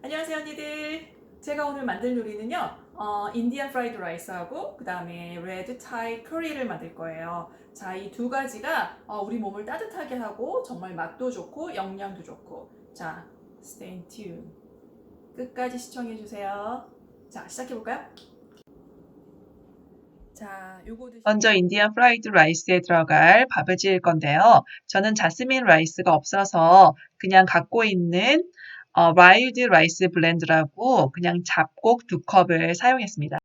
안녕하세요 언니들. 제가 오늘 만들 요리는요 인디안 프라이드 라이스하고 그 다음에 레드 타이 커리를 만들 거예요. 자, 이 두 가지가 우리 몸을 따뜻하게 하고 정말 맛도 좋고 영양도 좋고. 자, stay tuned. 끝까지 시청해 주세요. 자, 시작해 볼까요? 자, 요거 드시 먼저 인디안 프라이드 라이스에 들어갈 밥을 지을 건데요. 저는 자스민 라이스가 없어서 그냥 갖고 있는 와일드 라이스 블렌드라고 그냥 잡곡 2컵을 사용했습니다.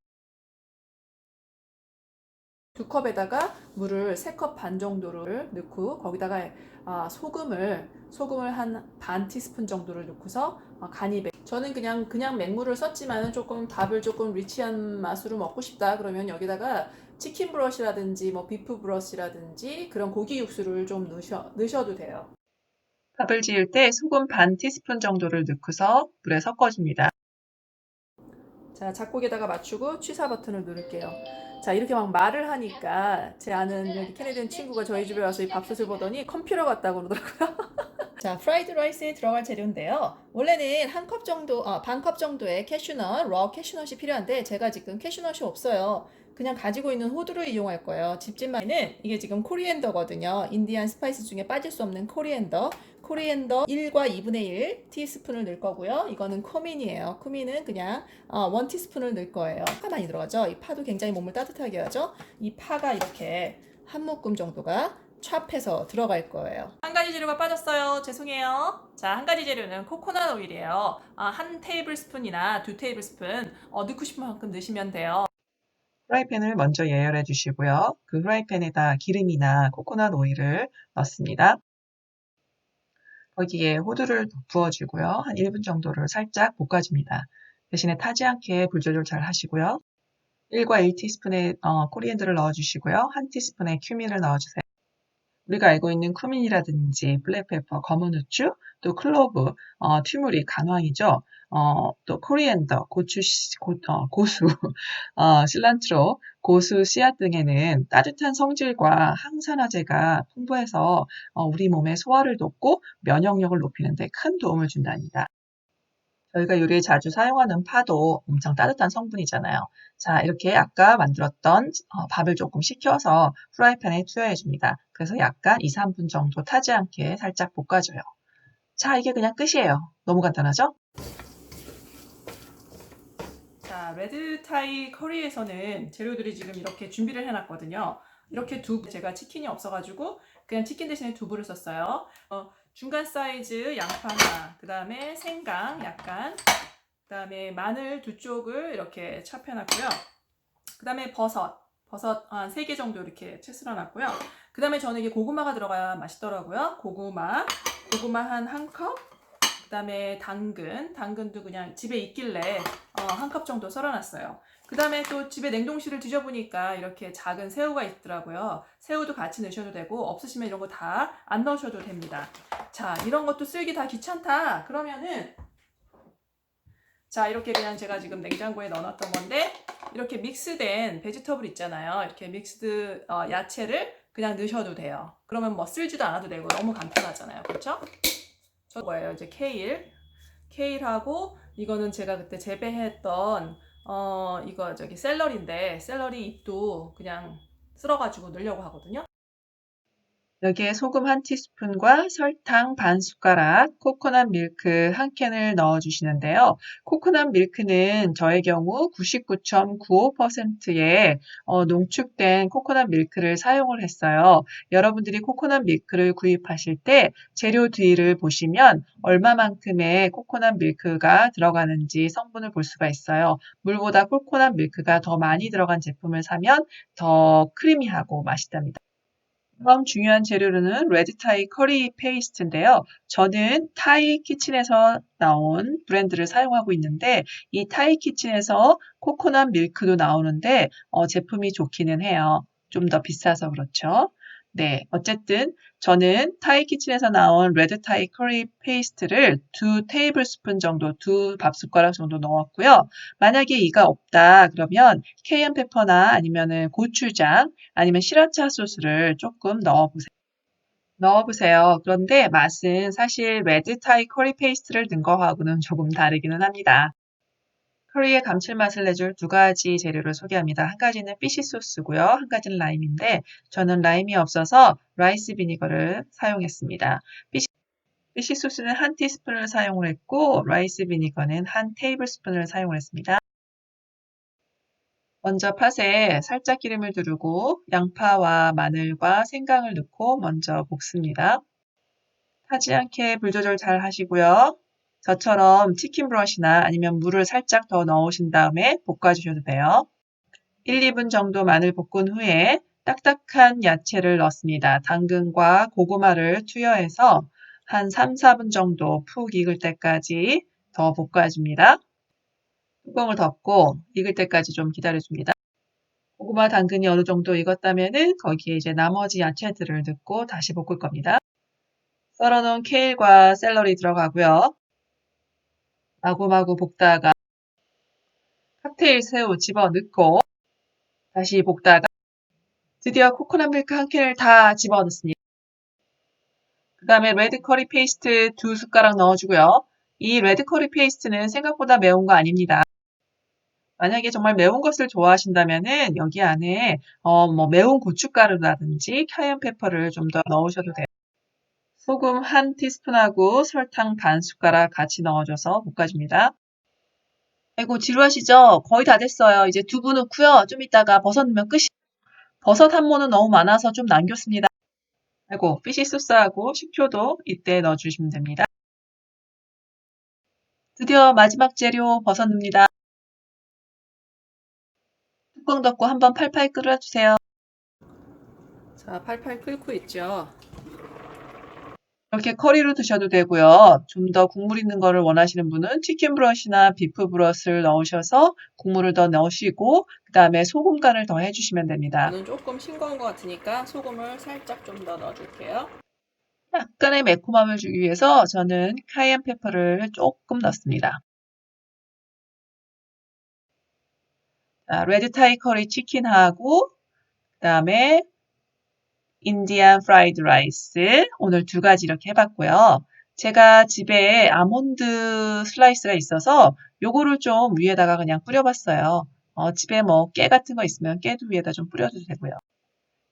두 컵에다가 물을 3컵 반 정도를 넣고 거기다가 소금을 한 반 티스푼 정도를 넣고서 간이 저는 그냥 맹물을 썼지만 조금 밥을 조금 리치한 맛으로 먹고 싶다 그러면 여기다가 치킨 브러쉬라든지 뭐 비프 브러쉬라든지 그런 고기 육수를 좀 넣으셔도 돼요. 밥을 지을 때 소금 반 티스푼 정도를 넣고서 물에 섞어줍니다. 자, 작곡에다가 맞추고 취사 버튼을 누를게요. 자, 이렇게 막 말을 하니까 제 아는 여기 캐네디언 친구가 저희 집에 와서 이 밥솥을 보더니 컴퓨터 같다고 그러더라고요. 자, 프라이드 라이스에 들어갈 재료인데요. 원래는 한 컵 정도, 반 컵 정도의 캐슈넛, 러 캐슈넛이 필요한데 제가 지금 캐슈넛이 없어요. 그냥 가지고 있는 호두를 이용할 거예요. 집집마에는 이게 지금 코리앤더거든요. 인디안 스파이스 중에 빠질 수 없는 코리앤더. 코리앤더 1과 2분의 1 티스푼을 넣을 거고요. 이거는 쿠민이에요. 쿠민은 그냥 1티스푼을 넣을 거예요. 파 많이 들어가죠. 이 파도 굉장히 몸을 따뜻하게 하죠. 이 파가 이렇게 한 묶음 정도가 찹해서 들어갈 거예요. 한 가지 재료가 빠졌어요. 죄송해요. 자, 한 가지 재료는 코코넛 오일이에요. 한 테이블 스푼이나 두 테이블 스푼 넣고 싶은 만큼 넣으시면 돼요. 프라이팬을 먼저 예열해 주시고요. 그 프라이팬에다 기름이나 코코넛 오일을 넣습니다. 거기에 호두를 부어주고요. 한 1분 정도를 살짝 볶아줍니다. 대신에 타지 않게 불 조절 잘 하시고요. 1과 1티스푼의 코리앤더를 넣어주시고요. 1티스푼의 큐민을 넣어주세요. 우리가 알고 있는 쿠민이라든지 블랙페퍼, 검은 후추, 또 클로브, 튀무리, 간황이죠. 또 코리앤더, 고수, 실란트로, 고수, 씨앗 등에는 따뜻한 성질과 항산화제가 풍부해서 우리 몸의 소화를 돕고 면역력을 높이는 데 큰 도움을 준답니다. 저희가 요리에 자주 사용하는 파도 엄청 따뜻한 성분이잖아요. 자, 이렇게 아까 만들었던 밥을 조금 식혀서 프라이팬에 투여해 줍니다. 그래서 약간 2, 3분 정도 타지 않게 살짝 볶아줘요. 자, 이게 그냥 끝이에요. 너무 간단하죠? 자, 레드 타이 커리에서는 재료들이 지금 이렇게 준비를 해놨거든요. 이렇게 제가 치킨이 없어가지고 그냥 치킨 대신에 두부를 썼어요. 중간 사이즈 양파 하나, 그 다음에 생강 약간, 그 다음에 마늘 두 쪽을 이렇게 찹혀놨고요. 그 다음에 버섯 한 3개 정도 이렇게 채 썰어놨고요. 그 다음에 저는 이게 고구마가 들어가야 맛있더라고요. 고구마 한 컵, 그 다음에 당근도 그냥 집에 있길래 한 컵 정도 썰어놨어요. 그 다음에 또 집에 냉동실을 뒤져보니까 이렇게 작은 새우가 있더라고요. 새우도 같이 넣으셔도 되고 없으시면 이런 거 다 안 넣으셔도 됩니다. 자, 이런 것도 쓸기 다 귀찮다 그러면은 자, 이렇게 그냥 제가 지금 냉장고에 넣어놨던 건데 이렇게 믹스된 베지터블 있잖아요. 이렇게 믹스드 야채를 그냥 넣으셔도 돼요. 그러면 뭐 쓸지도 않아도 되고 너무 간편하잖아요. 그렇죠? 저거예요. 이제 케일하고 이거는 제가 그때 재배했던 이거 저기 샐러리인데 샐러리 잎도 그냥 쓸어가지고 넣으려고 하거든요. 여기에 소금 1티스푼과 설탕 반 숟가락, 코코넛 밀크 1캔을 넣어주시는데요. 코코넛 밀크는 저의 경우 99.95%의 농축된 코코넛 밀크를 사용을 했어요. 여러분들이 코코넛 밀크를 구입하실 때 재료 뒤를 보시면 얼마만큼의 코코넛 밀크가 들어가는지 성분을 볼 수가 있어요. 물보다 코코넛 밀크가 더 많이 들어간 제품을 사면 더 크리미하고 맛있답니다. 다음 중요한 재료로는 레드 타이 커리 페이스트인데요. 저는 타이 키친에서 나온 브랜드를 사용하고 있는데 이 타이 키친에서 코코넛 밀크도 나오는데 제품이 좋기는 해요. 좀 더 비싸서 그렇죠. 네, 어쨌든 저는 타이 키친에서 나온 레드 타이 커리 페이스트를 2테이블스푼 정도, 2밥숟가락 정도 넣었고요. 만약에 이가 없다 그러면 케이언 페퍼나 아니면은 고추장 아니면 시라차 소스를 조금 넣어보세요. 넣어보세요. 그런데 맛은 사실 레드타이 커리 페이스트를 넣은 거하고는 조금 다르기는 합니다. 커리의 감칠맛을 내줄 두 가지 재료를 소개합니다. 한 가지는 피쉬 소스고요. 한 가지는 라임인데 저는 라임이 없어서 라이스 비니거를 사용했습니다. 피쉬 소스는 한 티스푼을 사용을 했고 라이스 비니거는 한 테이블 스푼을 사용을 했습니다. 먼저 팥에 살짝 기름을 두르고 양파와 마늘과 생강을 넣고 먼저 볶습니다. 타지 않게 불 조절 잘 하시고요. 저처럼 치킨 브러쉬나 아니면 물을 살짝 더 넣으신 다음에 볶아주셔도 돼요. 1, 2분 정도 마늘 볶은 후에 딱딱한 야채를 넣습니다. 당근과 고구마를 투여해서 한 3, 4분 정도 푹 익을 때까지 더 볶아줍니다. 뚜껑을 덮고 익을 때까지 좀 기다려줍니다. 고구마 당근이 어느 정도 익었다면은 거기에 이제 나머지 야채들을 넣고 다시 볶을 겁니다. 썰어놓은 케일과 샐러리 들어가고요. 마구마구 볶다가 칵테일 새우 집어넣고 다시 볶다가 드디어 코코넛 밀크 한 캔을 다 집어넣습니다. 그 다음에 레드 커리 페이스트 2숟가락 넣어주고요. 이 레드 커리 페이스트는 생각보다 매운 거 아닙니다. 만약에 정말 매운 것을 좋아하신다면은 여기 안에 매운 고춧가루라든지 카이엔 페퍼를 좀 더 넣으셔도 돼요. 소금 한 티스푼하고 설탕 반 숟가락 같이 넣어줘서 볶아줍니다. 아이고 지루하시죠? 거의 다 됐어요. 이제 두부 넣고요. 좀 이따가 버섯 넣으면 끝이. 버섯 한 모는 너무 많아서 좀 남겼습니다. 아이고 피시 소스하고 식초도 이때 넣어주시면 됩니다. 드디어 마지막 재료 버섯 넣습니다. 뚜껑 덮고 한번 팔팔 끓여주세요. 자, 팔팔 끓고 있죠. 이렇게 커리로 드셔도 되고요. 좀 더 국물 있는 거를 원하시는 분은 치킨 브러쉬나 비프 브러스를 넣으셔서 국물을 더 넣으시고 그 다음에 소금 간을 더 해주시면 됩니다. 저는 조금 싱거운 것 같으니까 소금을 살짝 좀 더 넣어줄게요. 약간의 매콤함을 주기 위해서 저는 카이엔 페퍼를 조금 넣습니다. 자, 레드 타이 커리 치킨하고 그 다음에 인디안 프라이드 라이스 오늘 두 가지 이렇게 해봤고요. 제가 집에 아몬드 슬라이스가 있어서 요거를 좀 위에다가 그냥 뿌려봤어요. 집에 뭐 깨 같은 거 있으면 깨도 위에다 좀 뿌려도 되고요.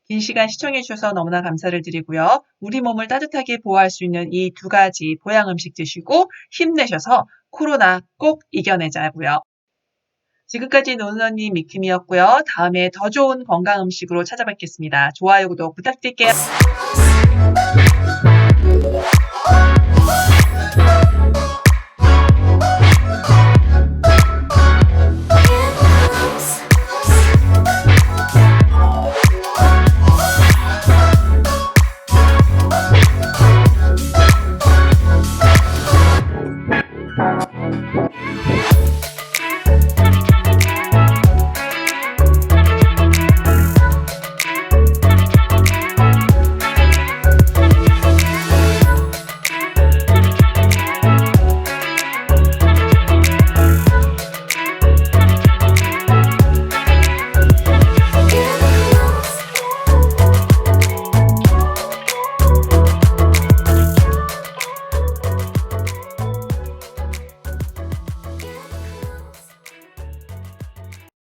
긴 시간 시청해주셔서 너무나 감사를 드리고요. 우리 몸을 따뜻하게 보호할 수 있는 이 두 가지 보양 음식 드시고 힘내셔서 코로나 꼭 이겨내자고요. 지금까지 노은언니 미킴이었고요. 다음에 더 좋은 건강 음식으로 찾아뵙겠습니다. 좋아요, 구독 부탁드릴게요.